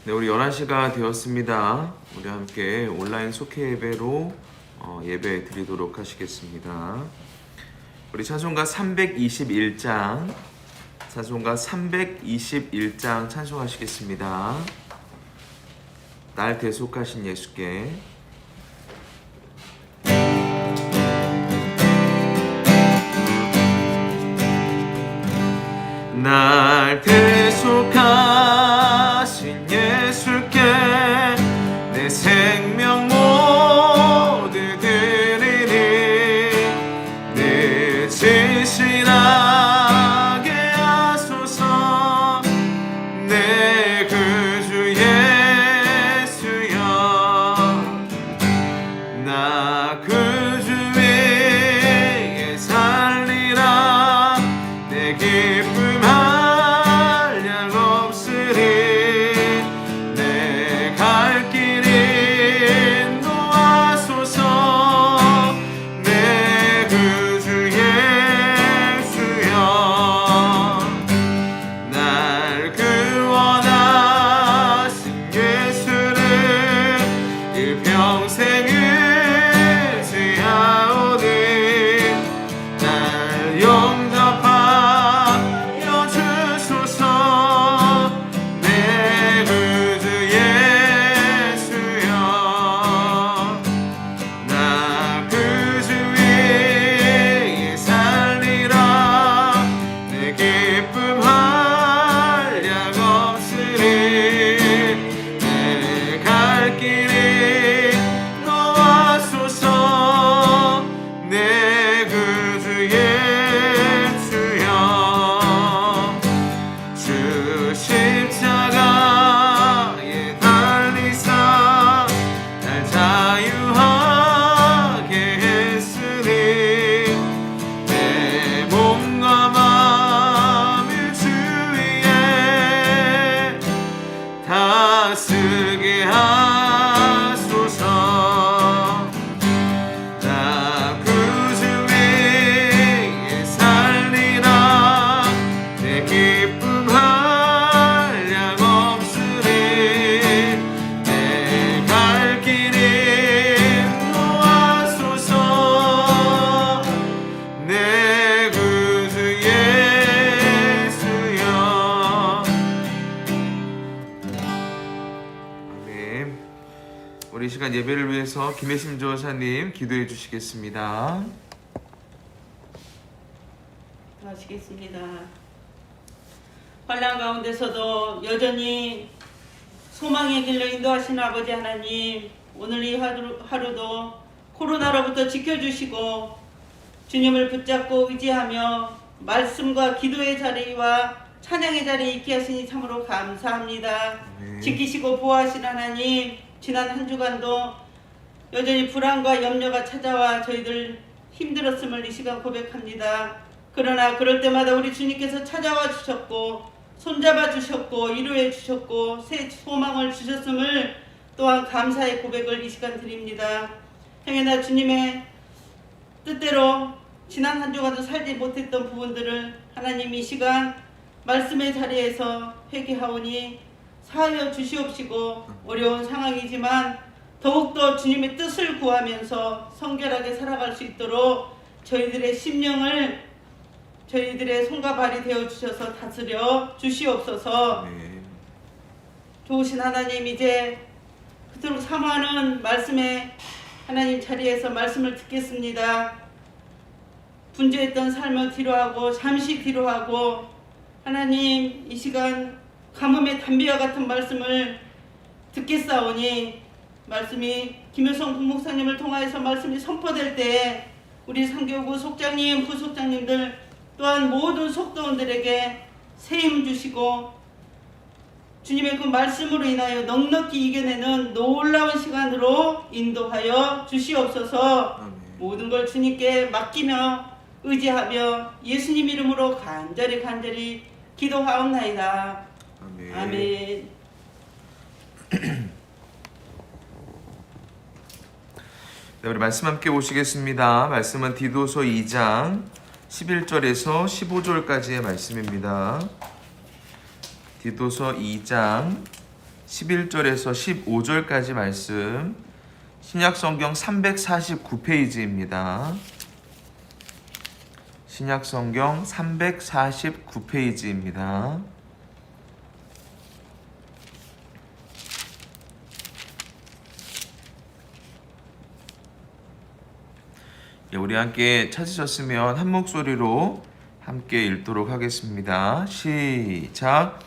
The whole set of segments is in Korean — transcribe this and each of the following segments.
네, 우리 11시가 되었습니다. 우리 함께 온라인 속회 예배로 예배 드리도록 하시겠습니다. 우리 찬송가 321장 찬송하시겠습니다. 날 대속하신 예수께. 날 대속하신 예수께 내 생명 모두 드리니 늦으시라게 하소서. 내 구주 예수여, 나 구주 위에 살리라. 내 기쁨 다스게 하소서. 나 구주 위에 살리라. 내 기쁨 한량 없으리. 내 갈 길 인도하소서. 내 구주 예수여. 우리 시간 예배를 위해서 김혜심 조사님 기도해 주시겠습니다. 하시겠습니다. 환난 가운데서도 여전히 소망의 길로 인도하시는 아버지 하나님, 오늘 이 하루도 코로나로부터 지켜주시고 주님을 붙잡고 의지하며 말씀과 기도의 자리와 찬양의 자리에 있게 하시니 참으로 감사합니다. 지키시고 보호하신 하나님, 지난 한 주간도 여전히 불안과 염려가 찾아와 저희들 힘들었음을 이 시간 고백합니다. 그러나 그럴 때마다 우리 주님께서 찾아와 주셨고 손잡아 주셨고 위로해 주셨고 새 소망을 주셨음을 또한 감사의 고백을 이 시간 드립니다. 행여나 주님의 뜻대로 지난 한 주간도 살지 못했던 부분들을 하나님 이 시간 말씀의 자리에서 회개하오니 사하여 주시옵시고, 어려운 상황이지만 더욱더 주님의 뜻을 구하면서 성결하게 살아갈 수 있도록 저희들의 심령을 저희들의 손과 발이 되어주셔서 다스려 주시옵소서. 좋으신 하나님, 이제 그토록 사모하는 말씀의 하나님 자리에서 말씀을 듣겠습니다. 분주했던 삶을 뒤로하고 잠시 뒤로하고 하나님 이 시간 가뭄의 담비와 같은 말씀을 듣겠사오니 말씀이 김효성 부목사님을 통하여서 말씀이 선포될 때 우리 상교구 속장님, 부속장님들 또한 모든 속도원들에게 세임 주시고 주님의 그 말씀으로 인하여 넉넉히 이겨내는 놀라운 시간으로 인도하여 주시옵소서. 모든 걸 주님께 맡기며 의지하며 예수님 이름으로 간절히 기도하옵나이다. 아멘. 네, 우리 말씀 함께 보시겠습니다. 말씀은 디도서 2장 11절에서 15절까지의 말씀입니다. 디도서 2장 11절에서 15절까지 말씀, 신약성경 349페이지입니다. 신약성경 349페이지입니다. 우리 함께 찾으셨으면 한 목소리로 함께 읽도록 하겠습니다. 시작.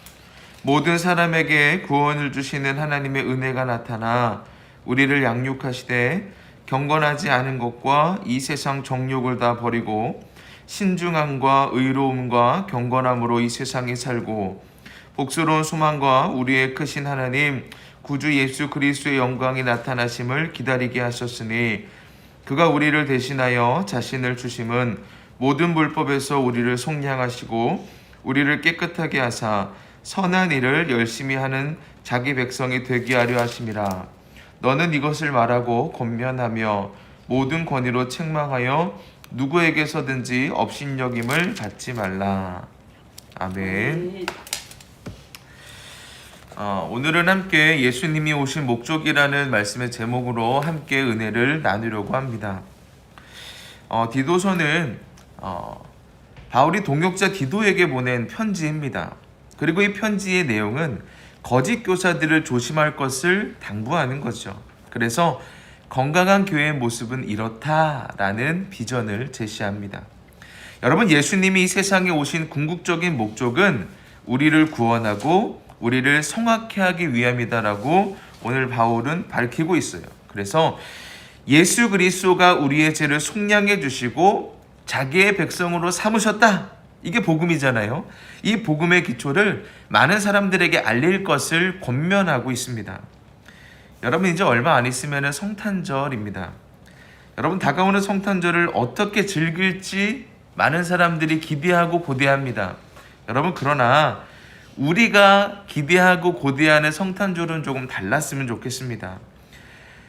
모든 사람에게 구원을 주시는 하나님의 은혜가 나타나 우리를 양육하시되 경건하지 않은 것과 이 세상 정욕을 다 버리고 신중함과 의로움과 경건함으로 이 세상에 살고 복스러운 소망과 우리의 크신 하나님 구주 예수 그리스도의 영광이 나타나심을 기다리게 하셨으니 그가 우리를 대신하여 자신을 주심은 모든 불법에서 우리를 속량하시고 우리를 깨끗하게 하사 선한 일을 열심히 하는 자기 백성이 되게 하려 하심이라. 너는 이것을 말하고 권면하며 모든 권위로 책망하여 누구에게서든지 업신여김을 받지 말라. 아멘. 오늘은 함께 예수님이 오신 목적이라는 말씀의 제목으로 함께 은혜를 나누려고 합니다. 디도서는 바울이 동역자 디도에게 보낸 편지입니다. 그리고 이 편지의 내용은 거짓 교사들을 조심할 것을 당부하는 거죠. 그래서 건강한 교회의 모습은 이렇다라는 비전을 제시합니다. 여러분, 예수님이 이 세상에 오신 궁극적인 목적은 우리를 구원하고 우리를 성악케 하기 위함이다라고 오늘 바울은 밝히고 있어요. 그래서 예수 그리스도가 우리의 죄를 속량해 주시고 자기의 백성으로 삼으셨다. 이게 복음이잖아요. 이 복음의 기초를 많은 사람들에게 알릴 것을 권면하고 있습니다. 여러분, 이제 얼마 안 있으면 성탄절입니다. 여러분, 다가오는 성탄절을 어떻게 즐길지 많은 사람들이 기대하고 고대합니다. 여러분, 그러나 우리가 기대하고 고대하는 성탄절은 조금 달랐으면 좋겠습니다.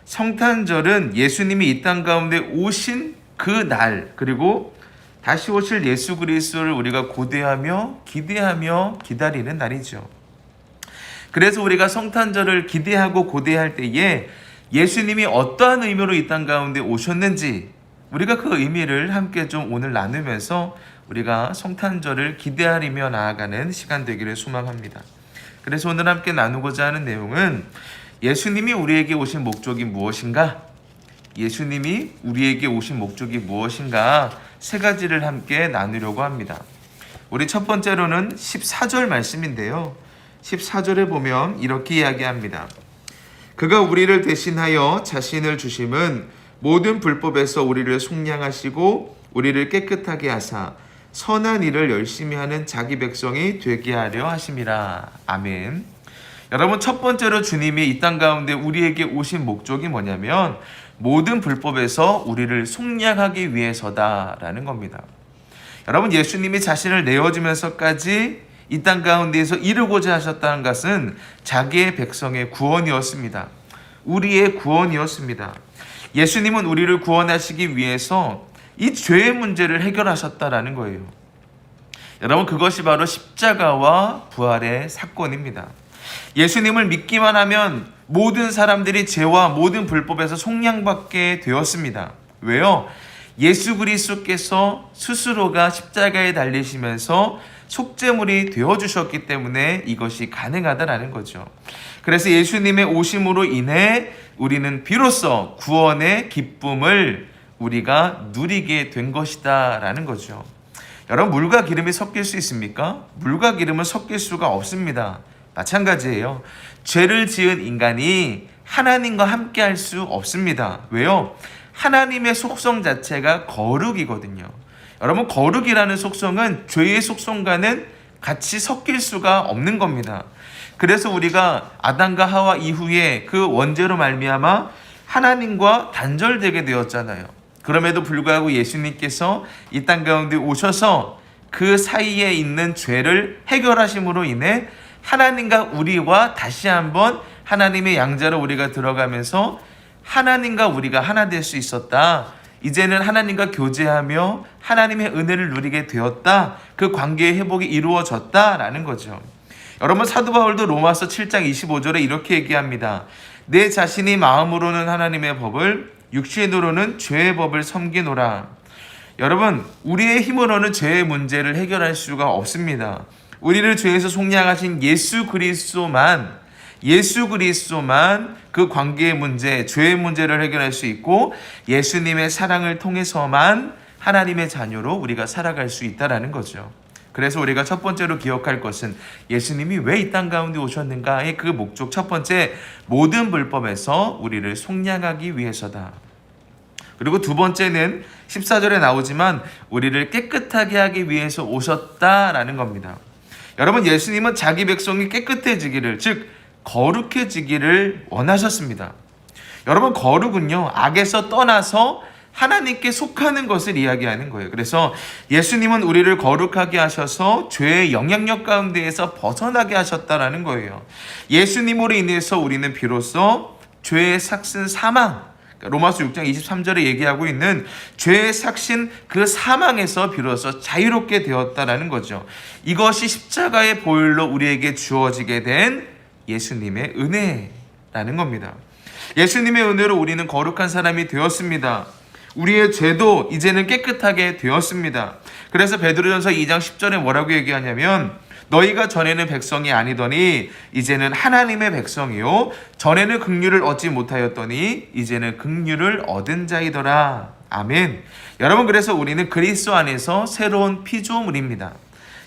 성탄절은 예수님이 이 땅 가운데 오신 그 날, 그리고 다시 오실 예수 그리스도를 우리가 고대하며 기대하며 기다리는 날이죠. 그래서 우리가 성탄절을 기대하고 고대할 때에 예수님이 어떠한 의미로 이 땅 가운데 오셨는지 우리가 그 의미를 함께 좀 오늘 나누면서 우리가 성탄절을 기대하리며 나아가는 시간 되기를 소망합니다. 그래서 오늘 함께 나누고자 하는 내용은 예수님이 우리에게 오신 목적이 무엇인가? 예수님이 우리에게 오신 목적이 무엇인가? 세 가지를 함께 나누려고 합니다. 우리 첫 번째로는 14절 말씀인데요. 14절에 보면 이렇게 이야기합니다. 그가 우리를 대신하여 자신을 주심은 모든 불법에서 우리를 속량하시고 우리를 깨끗하게 하사 선한 일을 열심히 하는 자기 백성이 되게 하려 하심이라. 아멘. 여러분, 첫 번째로 주님이 이 땅 가운데 우리에게 오신 목적이 뭐냐면 모든 불법에서 우리를 속량하기 위해서다라는 겁니다. 여러분, 예수님이 자신을 내어주면서까지 이 땅 가운데에서 이루고자 하셨다는 것은 자기의 백성의 구원이었습니다. 우리의 구원이었습니다. 예수님은 우리를 구원하시기 위해서 이 죄의 문제를 해결하셨다라는 거예요. 여러분, 그것이 바로 십자가와 부활의 사건입니다. 예수님을 믿기만 하면 모든 사람들이 죄와 모든 불법에서 속량받게 되었습니다. 왜요? 예수 그리스도께서 스스로가 십자가에 달리시면서 속죄물이 되어주셨기 때문에 이것이 가능하다라는 거죠. 그래서 예수님의 오심으로 인해 우리는 비로소 구원의 기쁨을 우리가 누리게 된 것이다 라는 거죠. 여러분, 물과 기름이 섞일 수 있습니까? 물과 기름은 섞일 수가 없습니다. 마찬가지예요. 죄를 지은 인간이 하나님과 함께 할 수 없습니다. 왜요? 하나님의 속성 자체가 거룩이거든요. 여러분, 거룩이라는 속성은 죄의 속성과는 같이 섞일 수가 없는 겁니다. 그래서 우리가 아담과 하와 이후에 그 원죄로 말미암아 하나님과 단절되게 되었잖아요. 그럼에도 불구하고 예수님께서 이 땅 가운데 오셔서 그 사이에 있는 죄를 해결하심으로 인해 하나님과 우리와 다시 한번 하나님의 양자로 우리가 들어가면서 하나님과 우리가 하나 될 수 있었다. 이제는 하나님과 교제하며 하나님의 은혜를 누리게 되었다. 그 관계의 회복이 이루어졌다라는 거죠. 여러분 사도 바울도 로마서 7장 25절에 이렇게 얘기합니다. 내 자신이 마음으로는 하나님의 법을 육신으로는 죄의 법을 섬기노라. 여러분 우리의 힘으로는 죄의 문제를 해결할 수가 없습니다. 우리를 죄에서 속량하신 예수 그리스도만 그 관계의 문제, 죄의 문제를 해결할 수 있고 예수님의 사랑을 통해서만 하나님의 자녀로 우리가 살아갈 수 있다라는 거죠. 그래서 우리가 첫 번째로 기억할 것은 예수님이 왜 이 땅 가운데 오셨는가의 그 목적, 첫 번째, 모든 불법에서 우리를 속량하기 위해서다. 그리고 두 번째는 14절에 나오지만 우리를 깨끗하게 하기 위해서 오셨다라는 겁니다. 여러분 예수님은 자기 백성이 깨끗해지기를, 즉 거룩해지기를 원하셨습니다. 여러분 거룩은요, 악에서 떠나서 하나님께 속하는 것을 이야기하는 거예요. 그래서 예수님은 우리를 거룩하게 하셔서 죄의 영향력 가운데에서 벗어나게 하셨다라는 거예요. 예수님으로 인해서 우리는 비로소 죄의 삭슨 사망, 로마서 6장 23절에 얘기하고 있는 죄의 삭신 그 사망에서 비로소 자유롭게 되었다라는 거죠. 이것이 십자가의 보혈로 우리에게 주어지게 된 예수님의 은혜라는 겁니다. 예수님의 은혜로 우리는 거룩한 사람이 되었습니다. 우리의 죄도 이제는 깨끗하게 되었습니다. 그래서 베드로전서 2장 10절에 뭐라고 얘기하냐면 너희가 전에는 백성이 아니더니 이제는 하나님의 백성이요 전에는 긍휼을 얻지 못하였더니 이제는 긍휼을 얻은 자이더라. 아멘. 여러분 그래서 우리는 그리스도 안에서 새로운 피조물입니다.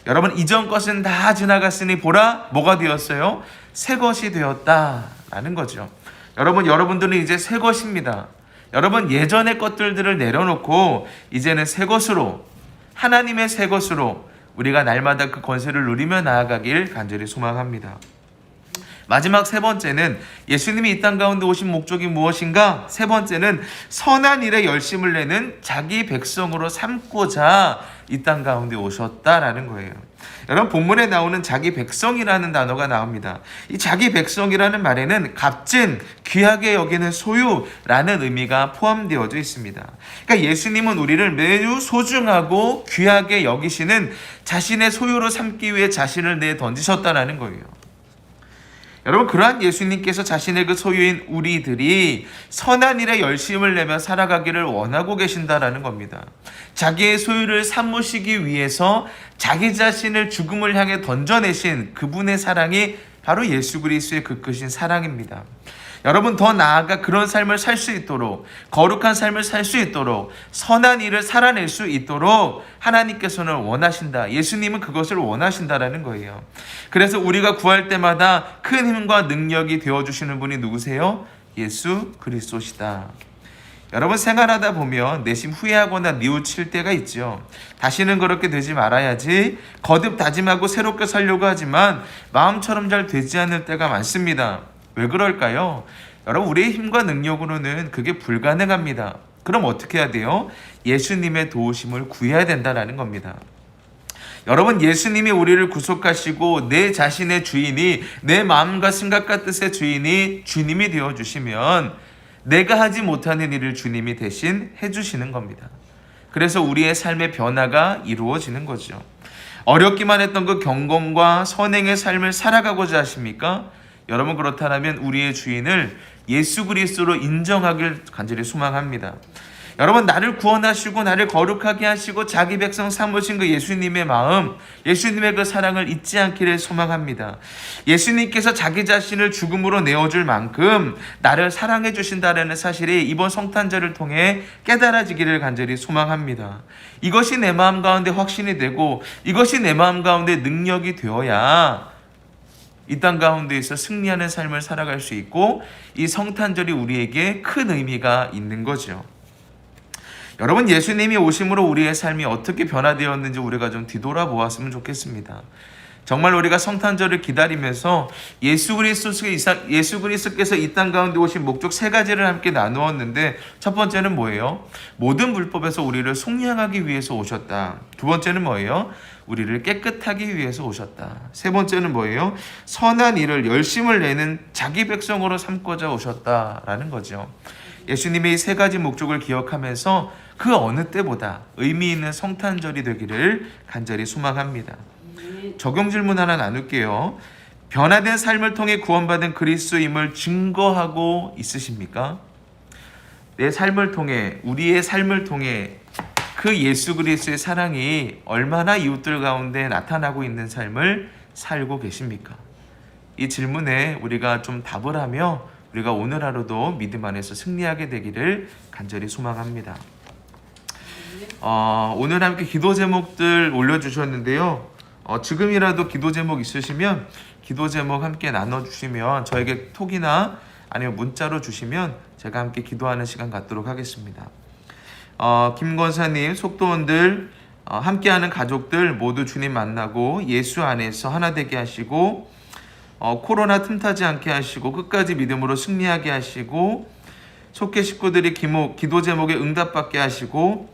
여러분 이전 것은 다 지나갔으니 보라 뭐가 되었어요? 새 것이 되었다라는 거죠. 여러분들은 이제 새 것입니다. 여러분 예전의 것들을 내려놓고 이제는 새 것으로, 하나님의 새 것으로 우리가 날마다 그 권세를 누리며 나아가길 간절히 소망합니다. 마지막 세 번째는 예수님이 이 땅 가운데 오신 목적이 무엇인가? 세 번째는 선한 일에 열심을 내는 자기 백성으로 삼고자 이 땅 가운데 오셨다라는 거예요. 여러분 본문에 나오는 자기 백성이라는 단어가 나옵니다. 이 자기 백성이라는 말에는 값진, 귀하게 여기는 소유라는 의미가 포함되어져 있습니다. 그러니까 예수님은 우리를 매우 소중하고 귀하게 여기시는 자신의 소유로 삼기 위해 자신을 내던지셨다라는 거예요. 여러분 그러한 예수님께서 자신의 그 소유인 우리들이 선한 일에 열심을 내며 살아가기를 원하고 계신다라는 겁니다. 자기의 소유를 삼으시기 위해서 자기 자신을 죽음을 향해 던져내신 그분의 사랑이 바로 예수 그리스도의 그 크신 사랑입니다. 여러분 더 나아가 그런 삶을 살 수 있도록, 거룩한 삶을 살 수 있도록, 선한 일을 살아낼 수 있도록 하나님께서는 원하신다. 예수님은 그것을 원하신다라는 거예요. 그래서 우리가 구할 때마다 큰 힘과 능력이 되어주시는 분이 누구세요? 예수 그리스도시다. 여러분 생활하다 보면 내심 후회하거나 뉘우칠 때가 있죠. 다시는 그렇게 되지 말아야지 거듭 다짐하고 새롭게 살려고 하지만 마음처럼 잘 되지 않을 때가 많습니다. 왜 그럴까요? 여러분 우리의 힘과 능력으로는 그게 불가능합니다. 그럼 어떻게 해야 돼요? 예수님의 도우심을 구해야 된다는 겁니다. 여러분 예수님이 우리를 구속하시고 내 자신의 주인이, 내 마음과 생각과 뜻의 주인이 주님이 되어주시면 내가 하지 못하는 일을 주님이 대신 해주시는 겁니다. 그래서 우리의 삶의 변화가 이루어지는 거죠. 어렵기만 했던 그 경건과 선행의 삶을 살아가고자 하십니까? 여러분 그렇다면 우리의 주인을 예수 그리스도로 인정하길 간절히 소망합니다. 여러분 나를 구원하시고 나를 거룩하게 하시고 자기 백성 삼으신 그 예수님의 마음, 예수님의 그 사랑을 잊지 않기를 소망합니다. 예수님께서 자기 자신을 죽음으로 내어줄 만큼 나를 사랑해 주신다는 사실이 이번 성탄절을 통해 깨달아지기를 간절히 소망합니다. 이것이 내 마음 가운데 확신이 되고 이것이 내 마음 가운데 능력이 되어야 이 땅 가운데에서 승리하는 삶을 살아갈 수 있고 이 성탄절이 우리에게 큰 의미가 있는 거죠. 여러분 예수님이 오심으로 우리의 삶이 어떻게 변화되었는지 우리가 좀 뒤돌아보았으면 좋겠습니다. 정말 우리가 성탄절을 기다리면서 예수 그리스도께서 이 땅 가운데 오신 목적 세 가지를 함께 나누었는데 첫 번째는 뭐예요? 모든 불법에서 우리를 속량하기 위해서 오셨다. 두 번째는 뭐예요? 우리를 깨끗하기 위해서 오셨다. 세 번째는 뭐예요? 선한 일을 열심을 내는 자기 백성으로 삼고자 오셨다라는 거죠. 예수님의 이 세 가지 목적을 기억하면서 그 어느 때보다 의미 있는 성탄절이 되기를 간절히 소망합니다. 적용 질문 하나 나눌게요. 변화된 삶을 통해 구원받은 그리스도임을 증거하고 있으십니까? 내 삶을 통해, 우리의 삶을 통해 그 예수 그리스도의 사랑이 얼마나 이웃들 가운데 나타나고 있는 삶을 살고 계십니까? 이 질문에 우리가 좀 답을 하며 우리가 오늘 하루도 믿음 안에서 승리하게 되기를 간절히 소망합니다. 오늘 함께 기도 제목들 올려주셨는데요. 지금이라도 기도 제목 있으시면 기도 제목 함께 나눠주시면 저에게 톡이나 아니면 문자로 주시면 제가 함께 기도하는 시간 갖도록 하겠습니다. 김 권사님, 속도원들, 함께하는 가족들 모두 주님 만나고 예수 안에서 하나 되게 하시고 코로나 틈타지 않게 하시고 끝까지 믿음으로 승리하게 하시고 속계 식구들이 기도 제목에 응답받게 하시고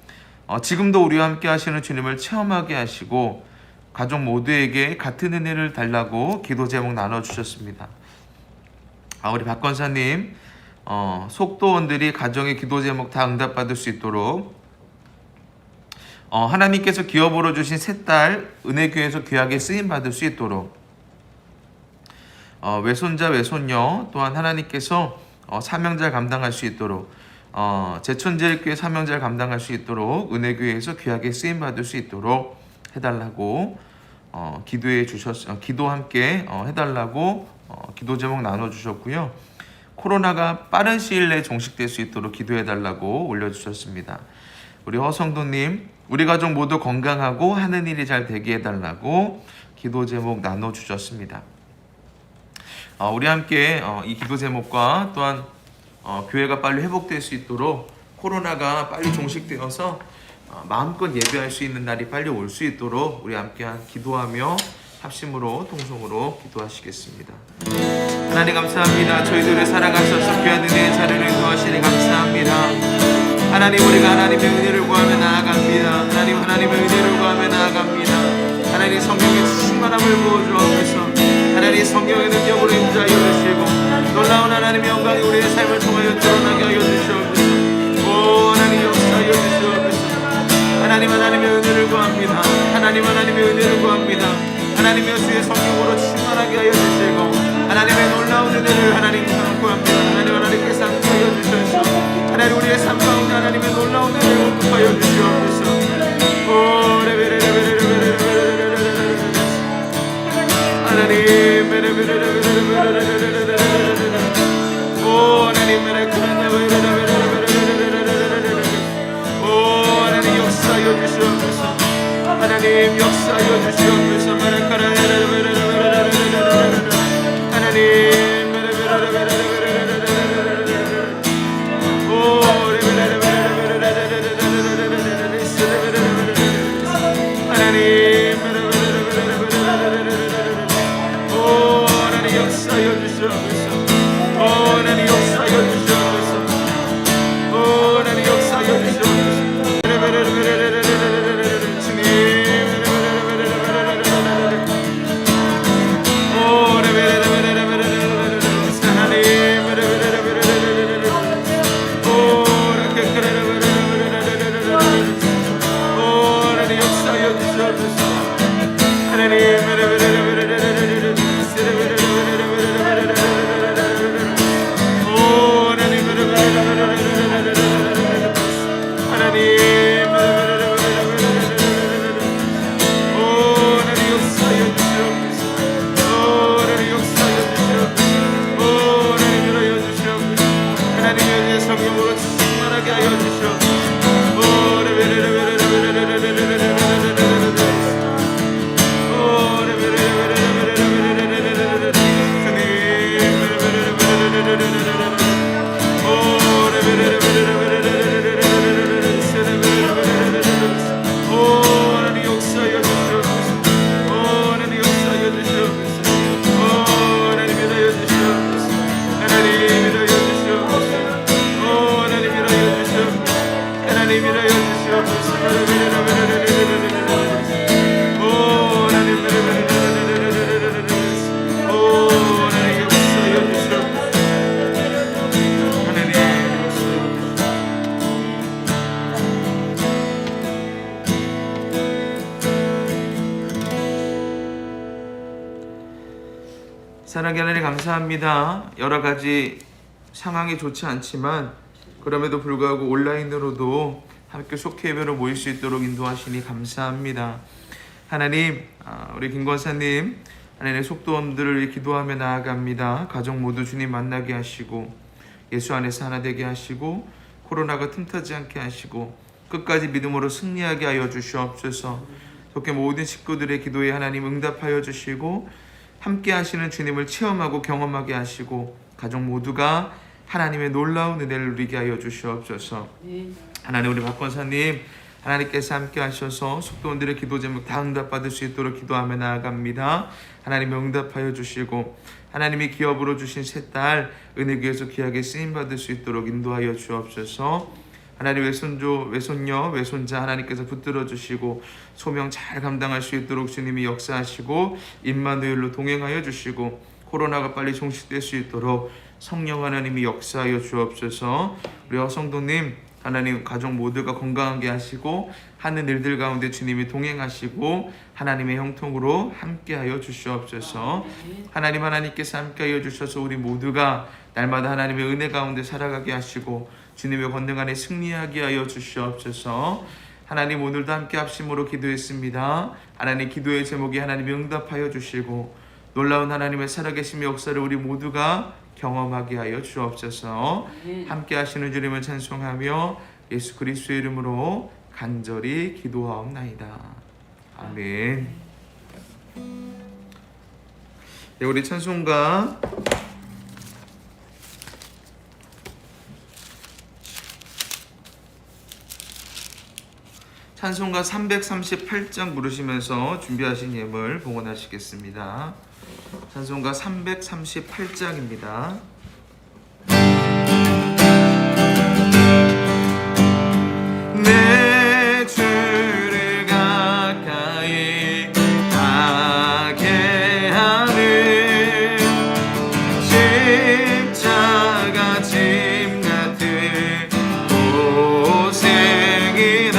지금도 우리와 함께 하시는 주님을 체험하게 하시고 가족 모두에게 같은 은혜를 달라고 기도 제목 나눠주셨습니다. 우리 박 권사님, 속도원들이 가정의 기도 제목 다 응답받을 수 있도록 하나님께서 기업으로 주신 세 딸 은혜교회에서 귀하게 쓰임받을 수 있도록 외손자 외손녀 또한 하나님께서 사명자를 감당할 수 있도록 제천제일교회 사명자를 감당할 수 있도록 은혜교회에서 귀하게 쓰임받을 수 있도록 해달라고 기도 함께 해달라고 기도 제목 나눠주셨고요. 코로나가 빠른 시일 내에 종식될 수 있도록 기도해달라고 올려주셨습니다. 우리 허성도님, 우리 가족 모두 건강하고 하는 일이 잘 되게 해달라고 기도 제목 나눠주셨습니다. 우리 함께 이 기도 제목과 또한 교회가 빨리 회복될 수 있도록 코로나가 빨리 종식되어서 마음껏 예배할 수 있는 날이 빨리 올 수 있도록 우리 함께 기도하며 합심으로 통성으로 기도하시겠습니다. 하나님 감사합니다. 저희들을 사랑하셔서 귀한 은혜의 자리를 인도하시니 감사합니다. 하나님, 우리가 하나님의 은혜를 구하며 나아갑니다. 하나님의 은혜를 구하며 나아갑니다. 하나님 성령의 충만함을 부어주옵소서. 하나님 성령의 능력으로 임자하여 주시고 놀라운 하나님의 영광이 우리의 삶을 통하여 드러나게 하여 주시옵소서. 오 하나님 역사하여 주시옵소서. 하나님의 은혜를 구합니다. 하나님의 은혜를 구합니다. 하나님의 주의 성령으로 충만하게 하여 주시고 하나님의 놀라운 은혜를 하나님 구합니다. 하나님께서 함께하여 주셔서 하나님 우리의 삶 가운데 하나님의 놀라운 은혜를 공급하여 주시옵소서. 오 하나님 역사하여 주시옵소서. 하나님 역사하여 주시옵소서. 사랑하는 하나님 감사합니다. 여러 가지 상황이 좋지 않지만 그럼에도 불구하고 온라인으로도 함께 속해 예배로 모일 수 있도록 인도하시니 감사합니다. 하나님, 우리 김 권사님 하나님의 속도원들을 위해 기도하며 나아갑니다. 가족 모두 주님 만나게 하시고 예수 안에서 하나 되게 하시고 코로나가 틈타지 않게 하시고 끝까지 믿음으로 승리하게 하여 주시옵소서. 속해 모든 식구들의 기도에 하나님 응답하여 주시고 함께 하시는 주님을 체험하고 경험하게 하시고 가족 모두가 하나님의 놀라운 은혜를 누리게 하여 주시옵소서. 하나님, 우리 박 권사님 하나님께서 함께 하셔서 속도원들의 기도 제목 다 응답받을 수 있도록 기도하며 나아갑니다. 하나님 응답하여 주시고 하나님이 기업으로 주신 세 딸 은혜교에서 귀하게 쓰임받을 수 있도록 인도하여 주옵소서. 하나님, 외손주, 외손녀, 외손자 하나님께서 붙들어 주시고 소명 잘 감당할 수 있도록 주님이 역사하시고 임마누엘로 동행하여 주시고 코로나가 빨리 종식될 수 있도록 성령 하나님이 역사하여 주옵소서. 우리 허성도님 하나님 가족 모두가 건강하게 하시고 하는 일들 가운데 주님이 동행하시고 하나님의 형통으로 함께하여 주시옵소서. 하나님께서 함께하여 주셔서 우리 모두가 날마다 하나님의 은혜 가운데 살아가게 하시고 주님의 권능 안에 승리하게 하여 주시옵소서. 하나님, 오늘도 함께 합심으로 기도했습니다. 하나님, 기도의 제목이 하나님이 응답하여 주시고 놀라운 하나님의 살아계심 역사를 우리 모두가 경험하게 하여 주옵소서. 함께 하시는 주님을 찬송하며 예수 그리스도의 이름으로 간절히 기도하옵나이다. 아멘. 네, 우리 찬송가 찬송가 338장 부르시면서 준비하신 예물 봉헌하시겠습니다. 찬송가 338장입니다. 내 주를 가까이 가게 하는 십자가 짐 같은 고생이나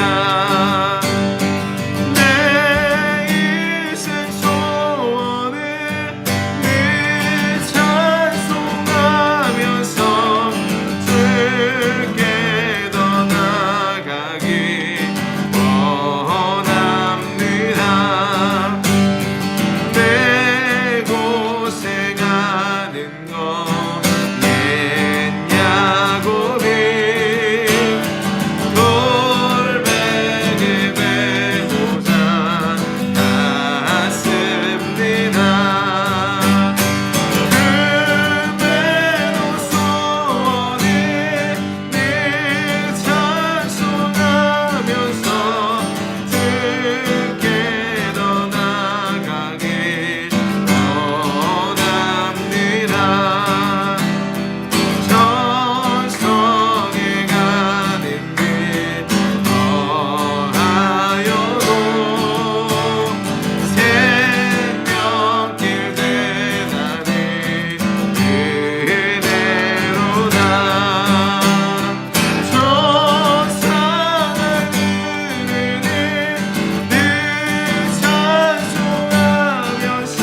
내 인생 소원을 늘 찬송하면서 주께 더 나아가기 원합니다. 내 고생하는 것 옛 야곱이 돌베개 메고자 갔습니다. 그대로 소원을 늘 찬송하면서 주께 더 나아가길 원합니다. 천성에 가는 길 멀하여도 생명길 되나는 그대로다. 조상을 부르는 늘 찬송하면서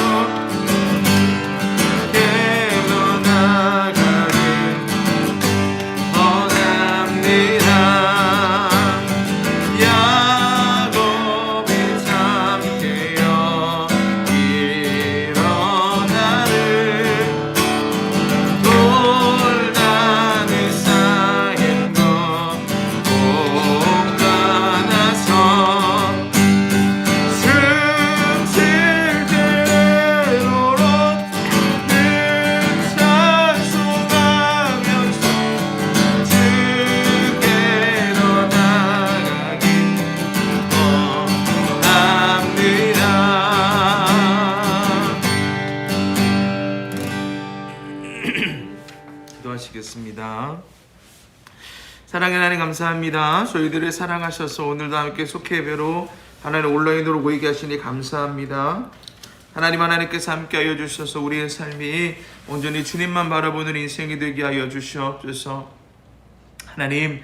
깨어나가는 원합니다. 야곱이 참깨어 일어나는 돌단을 쌓인 것 공간나서 숨쉴 대로로 늘 찬송하면서 주께 더 나아가길 원합니다. 기도하시겠습니다. 사랑의 하나님 감사합니다. 저희들을 사랑하셔서 오늘도 함께 속해 예배로 하나님 온라인으로 모이게 하시니 감사합니다. 하나님께서 함께하여 주셔서 우리의 삶이 온전히 주님만 바라보는 인생이 되게 하여 주시옵소서. 하나님,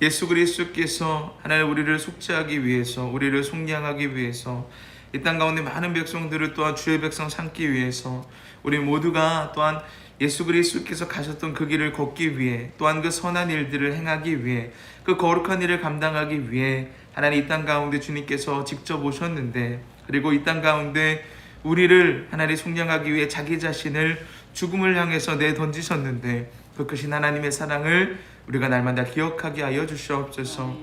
예수 그리스도께서 하나님 우리를 속죄하기 위해서, 우리를 속량하기 위해서 이 땅 가운데 많은 백성들을 또한 주의 백성 삼기 위해서 우리 모두가 또한 예수 그리스도께서 가셨던 그 길을 걷기 위해, 또한 그 선한 일들을 행하기 위해, 그 거룩한 일을 감당하기 위해 하나님 이 땅 가운데 주님께서 직접 오셨는데, 그리고 이 땅 가운데 우리를 하나님 속량하기 위해 자기 자신을 죽음을 향해서 내던지셨는데, 그 크신 하나님의 사랑을 우리가 날마다 기억하게 하여 주시옵소서.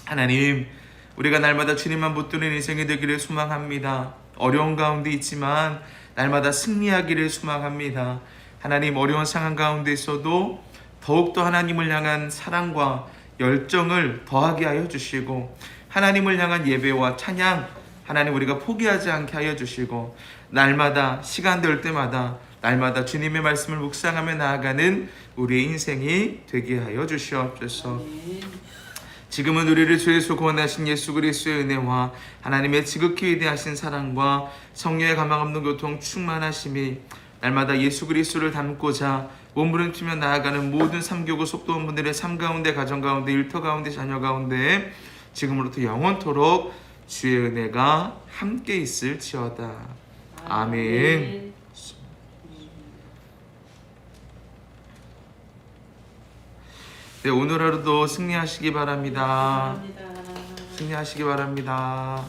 하나님, 우리가 날마다 주님만 붙드는 인생이 되기를 소망합니다. 어려운 가운데 있지만 날마다 승리하기를 소망합니다. 하나님, 어려운 상황 가운데 있어도 더욱더 하나님을 향한 사랑과 열정을 더하게 하여 주시고, 하나님을 향한 예배와 찬양, 하나님 우리가 포기하지 않게 하여 주시고, 날마다 시간 될 때마다 날마다 주님의 말씀을 묵상하며 나아가는 우리의 인생이 되게 하여 주시옵소서. 지금은 우리를 주에서 구원하신 예수 그리스도의 은혜와 하나님의 지극히 위대하신 사랑과 성령의 가망없는 교통 충만하심이 날마다 예수 그리스도를 닮고자 몸부림치며 나아가는 모든 삼교구 속도원 분들의 삶 가운데, 가정 가운데, 일터 가운데, 자녀 가운데 지금으로부터 영원토록 주의 은혜가 함께 있을지어다. 아멘. 네, 오늘 하루도 승리하시기 바랍니다. 승리하시기 바랍니다.